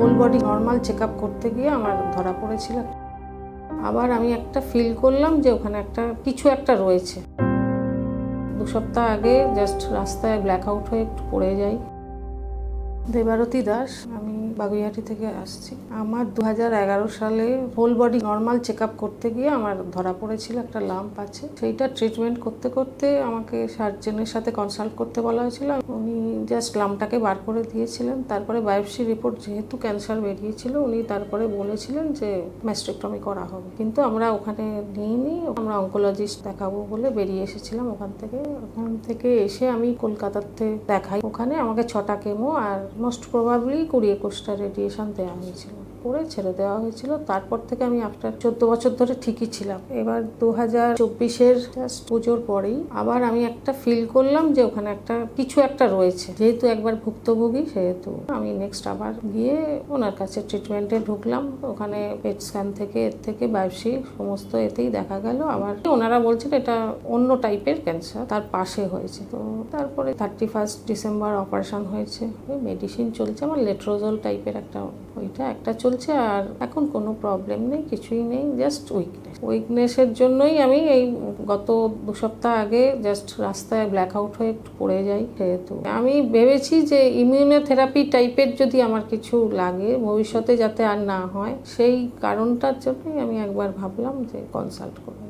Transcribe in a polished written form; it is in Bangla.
Whole body normal check up করতে গিয়ে আমার ধরা পড়েছিল। আবার আমি একটা ফিল করলাম যে ওখানে কিছু একটা রয়েছে। 2 সপ্তাহ আগে জাস্ট রাস্তায় ব্ল্যাক আউট হয়ে একটু পড়ে যাই। দেবারতী দাস, আমি বাগুইহাটি থেকে আসছি। আমার 2011 সালে whole body normal check up করতে গিয়ে আমার ধরা পড়েছিল একটা লাম্প আছে। সেইটা ট্রিটমেন্ট করতে করতে আমাকে সার্জনের সাথে কনসাল্ট করতে বলা হয়েছিল। উনি জাস্ট লাম্পটাকে বার করে দিয়েছিলেন। তারপরে বায়োপসি রিপোর্ট যেহেতু ক্যান্সার বেরিয়েছিল, উনি তারপরে বলেছিলেন যে ম্যাস্টেক্টমি করা হবে। কিন্তু আমরা ওখানে নিইনি, আমরা অঙ্কোলজিস্ট দেখাবো বলে বেরিয়ে এসেছিলাম ওখান থেকে এসে আমি কলকাতাতে দেখাই। ওখানে আমাকে 6টা কেমো আর মোস্ট প্রবাবলি 20-21টা রেডিয়েশন দেওয়া হয়েছিল, করে ছেড়ে দেওয়া হয়েছিল। তারপর থেকে আমি আফটার 14 বছর ধরে ঠিকই ছিলাম। এবার 2024-এর জাস্ট পুজোর পরেই আবার আমি একটা ফিল করলাম যে ওখানে কিছু একটা রয়েছে। যেহেতু একবার ভুক্তভোগী, সেহেতু আমি নেক্সট আবার গিয়ে ওনার কাছে ট্রিটমেন্টে ঢুকলাম। ওখানে পেট স্ক্যান থেকে বায়োপসি সমস্ত এতেই দেখা গেল। আবার ওনারা বলছেন এটা অন্য টাইপের ক্যান্সার, তার পাশে হয়েছে। তো তারপরে 31 ডিসেম্বর অপারেশন হয়েছে। মেডিসিন চলছে, আমার লেট্রোজল টাইপের ওইটা একটা চলছে। আর এখন কোনো প্রবলেম নেই, কিছুই নেই, জাস্ট উইকনেসের জন্যই আমি এই গত 2 সপ্তাহ আগে জাস্ট রাস্তায় ব্ল্যাক আউট হয়ে একটু পড়ে যাই। সেহেতু আমি ভেবেছি যে ইমিউনোথেরাপি টাইপের যদি আমার কিছু লাগে ভবিষ্যতে যাতে আর না হয়, সেই কারণটার জন্যই আমি একবার ভাবলাম যে কনসাল্ট করব।